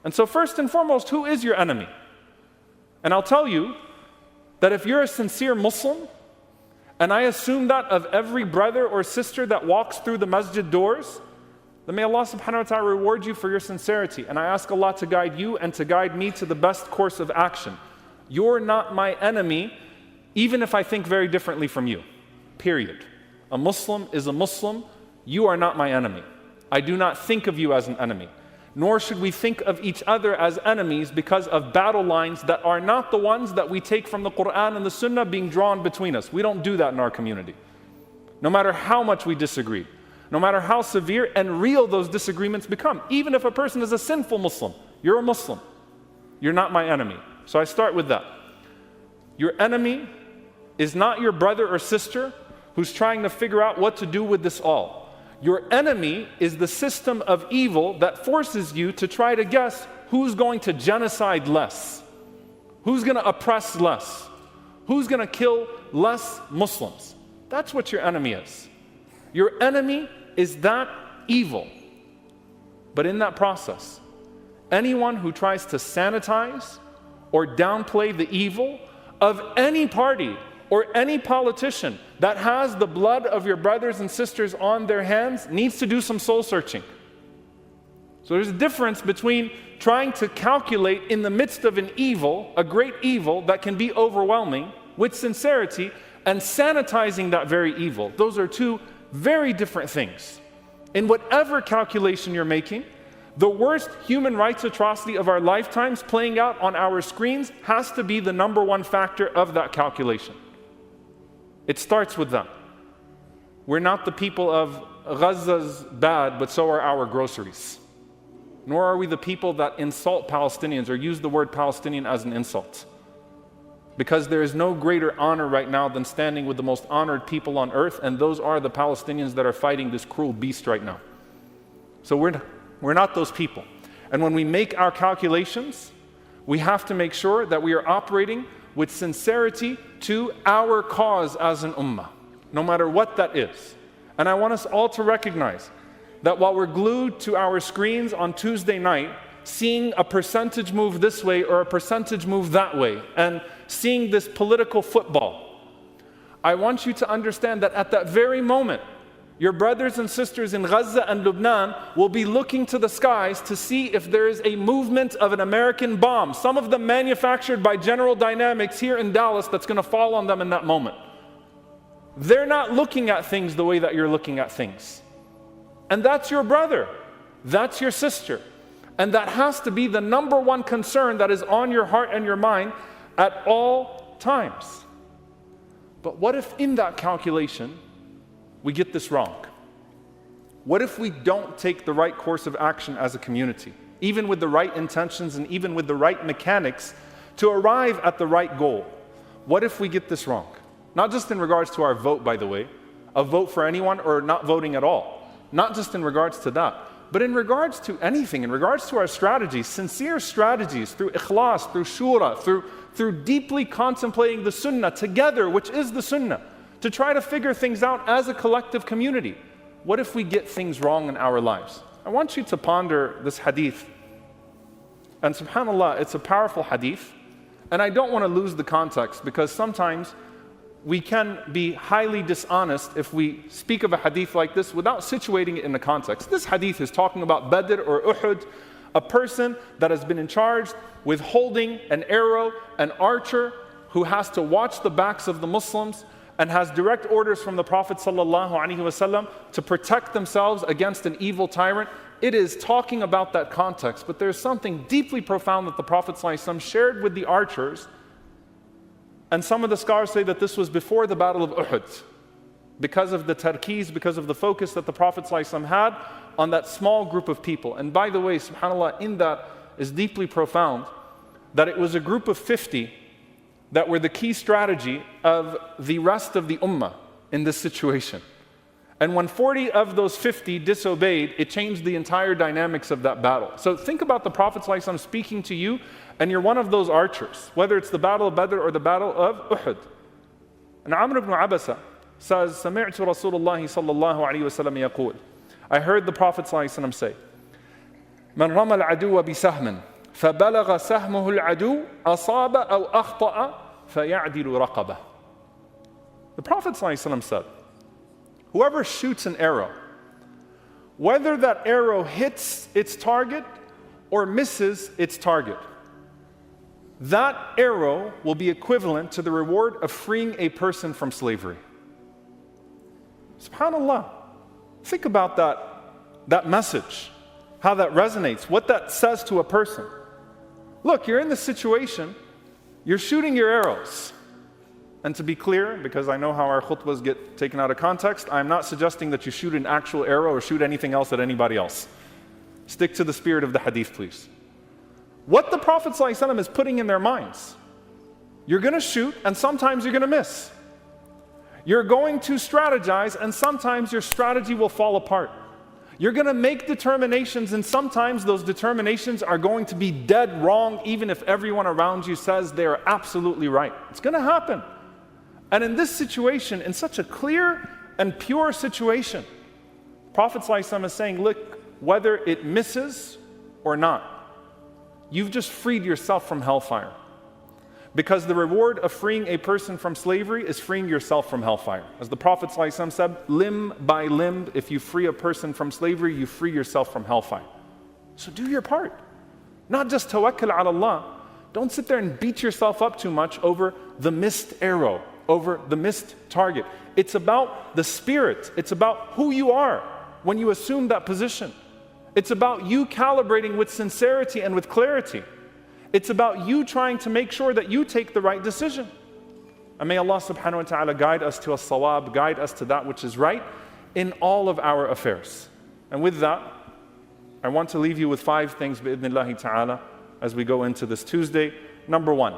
And so first and foremost, who is your enemy? And I'll tell you that if you're a sincere Muslim, and I assume that of every brother or sister that walks through the masjid doors, then may Allah subhanahu wa ta'ala reward you for your sincerity. And I ask Allah to guide you and to guide me to the best course of action. You're not my enemy, even if I think very differently from you. Period. A Muslim is a Muslim. You are not my enemy. I do not think of you as an enemy. Nor should we think of each other as enemies because of battle lines that are not the ones that we take from the Quran and the Sunnah being drawn between us. We don't do that in our community. No matter how much we disagree, no matter how severe and real those disagreements become, even if a person is a sinful Muslim, you're a Muslim. You're not my enemy. So I start with that. Your enemy is not your brother or sister who's trying to figure out what to do with this all. Your enemy is the system of evil that forces you to try to guess who's going to genocide less, who's going to oppress less, who's going to kill less Muslims. That's what your enemy is. Your enemy is that evil. But in that process, anyone who tries to sanitize or downplay the evil of any party or any politician that has the blood of your brothers and sisters on their hands needs to do some soul searching. So there's a difference between trying to calculate in the midst of an evil, a great evil that can be overwhelming, with sincerity, and sanitizing that very evil. Those are two very different things. In whatever calculation you're making, the worst human rights atrocity of our lifetimes playing out on our screens has to be the number one factor of that calculation. It starts with that. We're not the people of Gaza's bad, but so are our groceries. Nor are we the people that insult Palestinians or use the word Palestinian as an insult. Because there is no greater honor right now than standing with the most honored people on earth, and those are the Palestinians that are fighting this cruel beast right now. So we're not those people. And when we make our calculations, we have to make sure that we are operating with sincerity to our cause as an ummah, no matter what that is. And I want us all to recognize that while we're glued to our screens on Tuesday night, seeing a percentage move this way or a percentage move that way, and seeing this political football, I want you to understand that at that very moment, your brothers and sisters in Gaza and Lebanon will be looking to the skies to see if there is a movement of an American bomb, some of them manufactured by General Dynamics here in Dallas, that's going to fall on them in that moment. They're not looking at things the way that you're looking at things. And that's your brother. That's your sister. And that has to be the number one concern that is on your heart and your mind at all times. But what if in that calculation, we get this wrong? What if we don't take the right course of action as a community, even with the right intentions and even with the right mechanics to arrive at the right goal? What if we get this wrong? Not just in regards to our vote, by the way, a vote for anyone or not voting at all. Not just in regards to that, but in regards to anything, in regards to our strategies, sincere strategies through ikhlas, through shura, through deeply contemplating the sunnah together, which is the sunnah, to try to figure things out as a collective community. What if we get things wrong in our lives? I want you to ponder this hadith. And subhanAllah, it's a powerful hadith. And I don't want to lose the context, because sometimes we can be highly dishonest if we speak of a hadith like this without situating it in the context. This hadith is talking about Badr or Uhud, a person that has been in charge with holding an arrow, an archer who has to watch the backs of the Muslims and has direct orders from the Prophet ﷺ to protect themselves against an evil tyrant. It is talking about that context, but there's something deeply profound that the Prophet ﷺ shared with the archers. And some of the scholars say that this was before the Battle of Uhud, because of the tarkeez, because of the focus that the Prophet ﷺ had on that small group of people. And by the way, subhanAllah, in that is deeply profound that it was a group of 50 that were the key strategy of the rest of the ummah in this situation. And when 40 of those 50 disobeyed, it changed the entire dynamics of that battle. So think about the Prophet ﷺ speaking to you, and you're one of those archers, whether it's the Battle of Badr or the Battle of Uhud. And Amr ibn Abasa says, سَمِعْتُ رَسُولُ اللَّهِ صَلَّى اللَّهُ عَلَيْهِ وَسَلَّمَ يَقُولُ, I heard the Prophet ﷺ say, مَنْ رَمَى الْعَدُوَّ بِسَهْمٍ فَبَلَغَ سَهْمُهُ الْعَدُوُّ أَصَابَ أَوْ أَخْطَأَ فَيَعْدِلُ رَقَبَهُ. The Prophet ﷺ said, whoever shoots an arrow, whether that arrow hits its target or misses its target, that arrow will be equivalent to the reward of freeing a person from slavery. SubhanAllah. Think about that message, how that resonates, what that says to a person. Look, you're in this situation, you're shooting your arrows. And to be clear, because I know how our khutbahs get taken out of context, I'm not suggesting that you shoot an actual arrow or shoot anything else at anybody else. Stick to the spirit of the hadith, please. What the Prophet ﷺ is putting in their minds, you're going to shoot and sometimes you're going to miss. You're going to strategize and sometimes your strategy will fall apart. You're going to make determinations and sometimes those determinations are going to be dead wrong, even if everyone around you says they are absolutely right. It's going to happen. And in this situation, in such a clear and pure situation, Prophet ﷺ is saying, look, whether it misses or not, you've just freed yourself from hellfire. Because the reward of freeing a person from slavery is freeing yourself from hellfire. As the Prophet ﷺ said, limb by limb, if you free a person from slavery, you free yourself from hellfire. So do your part. Not just tawakkul ala Allah. Don't sit there and beat yourself up too much over the missed arrow, over the missed target. It's about the spirit. It's about who you are when you assume that position. It's about you calibrating with sincerity and with clarity. It's about you trying to make sure that you take the right decision. And may Allah subhanahu wa ta'ala guide us to as-sawab, guide us to that which is right in all of our affairs. And with that, I want to leave you with 5 things bi'idhnillahi ta'ala as we go into this Tuesday. Number 1,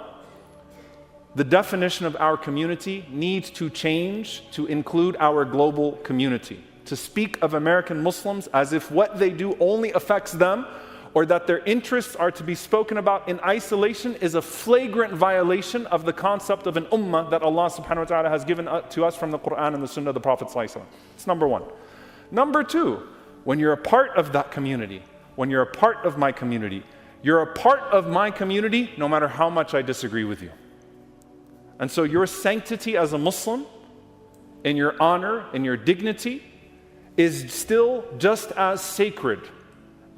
the definition of our community needs to change to include our global community. To speak of American Muslims as if what they do only affects them or that their interests are to be spoken about in isolation is a flagrant violation of the concept of an ummah that Allah subhanahu wa ta'ala has given to us from the Quran and the Sunnah of the Prophet ﷺ. It's number 1. Number 2, when you're a part of that community, when you're a part of my community, you're a part of my community no matter how much I disagree with you. And so your sanctity as a Muslim, in your honor, in your dignity, is still just as sacred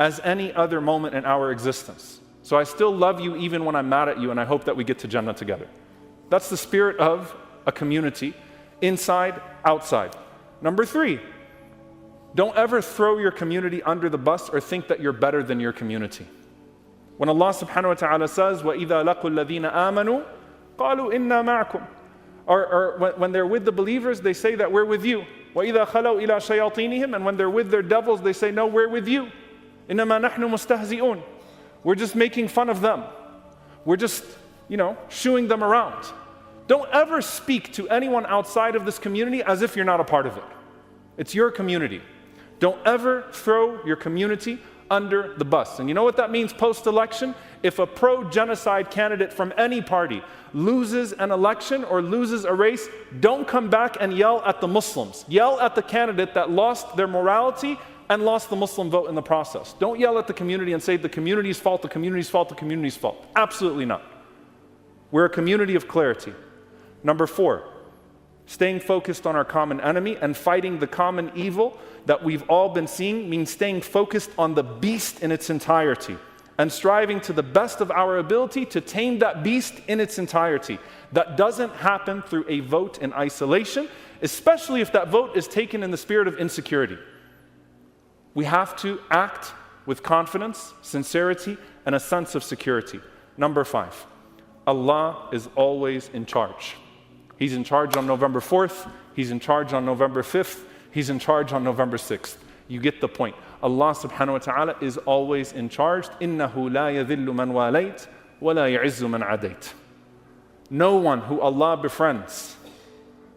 as any other moment in our existence. So I still love you even when I'm mad at you, and I hope that we get to Jannah together. That's the spirit of a community, inside, outside. Number 3, don't ever throw your community under the bus or think that you're better than your community. When Allah subhanahu wa ta'ala says, وَإِذَا لَقُوا الَّذِينَ آمَنُوا قَالُوا إِنَّا مَعَكُمْ, or when they're with the believers, they say that we're with you. وَإِذَا خَلَوْا إِلَىٰ شَيَاطِينِهِمْ, and when they're with their devils, they say, no, we're with you. إِنَّمَا نَحْنُ مُسْتَهْزِئُونَ, we're just making fun of them. We're just, shooing them around. Don't ever speak to anyone outside of this community as if you're not a part of it. It's your community. Don't ever throw your community under the bus. And you know what that means post-election? If a pro-genocide candidate from any party loses an election or loses a race, don't come back and yell at the Muslims. Yell at the candidate that lost their morality and lost the Muslim vote in the process. Don't yell at the community and say the community's fault, the community's fault, the community's fault. Absolutely not. We're a community of clarity. Number 4, staying focused on our common enemy and fighting the common evil that we've all been seeing means staying focused on the beast in its entirety and striving to the best of our ability to tame that beast in its entirety. That doesn't happen through a vote in isolation, especially if that vote is taken in the spirit of insecurity. We have to act with confidence, sincerity, and a sense of security. Number 5, Allah is always in charge. He's in charge on November 4th, He's in charge on November 5th, He's in charge on November 6th. You get the point. Allah subhanahu wa ta'ala is always in charge. إِنَّهُ لَا يَذِلُّ مَنْ وَالَيْتَ وَلَا يَعِزُّ مَنْ عَدَيْتَ. No one who Allah befriends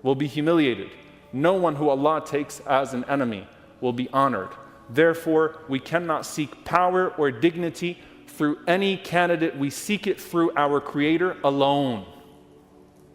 will be humiliated. No one who Allah takes as an enemy will be honored. Therefore, we cannot seek power or dignity through any candidate. We seek it through our Creator alone.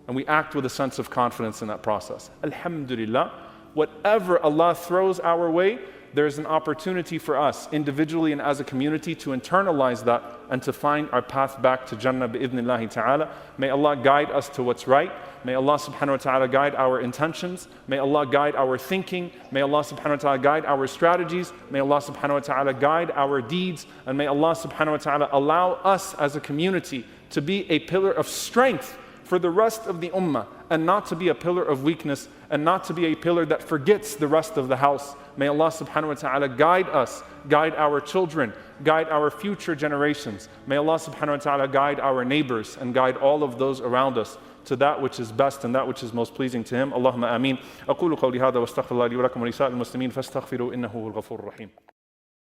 And we act with a sense of confidence in that process. Alhamdulillah, whatever Allah throws our way, there's an opportunity for us, individually and as a community, to internalize that and to find our path back to Jannah bi'idhnillahi ta'ala. May Allah guide us to what's right. May Allah subhanahu wa ta'ala guide our intentions. May Allah guide our thinking. May Allah subhanahu wa ta'ala guide our strategies. May Allah subhanahu wa ta'ala guide our deeds. And may Allah subhanahu wa ta'ala allow us as a community to be a pillar of strength for the rest of the ummah, and not to be a pillar of weakness, and not to be a pillar that forgets the rest of the house. May Allah subhanahu wa ta'ala guide us, guide our children, guide our future generations. May Allah subhanahu wa ta'ala guide our neighbors and guide all of those around us to that which is best and that which is most pleasing to Him. Allahumma ameen. أقول قولي هذا واستغفر الله لي ولكم ولسائر المسلمين فاستغفروا إنه هو الغفور الرحيم.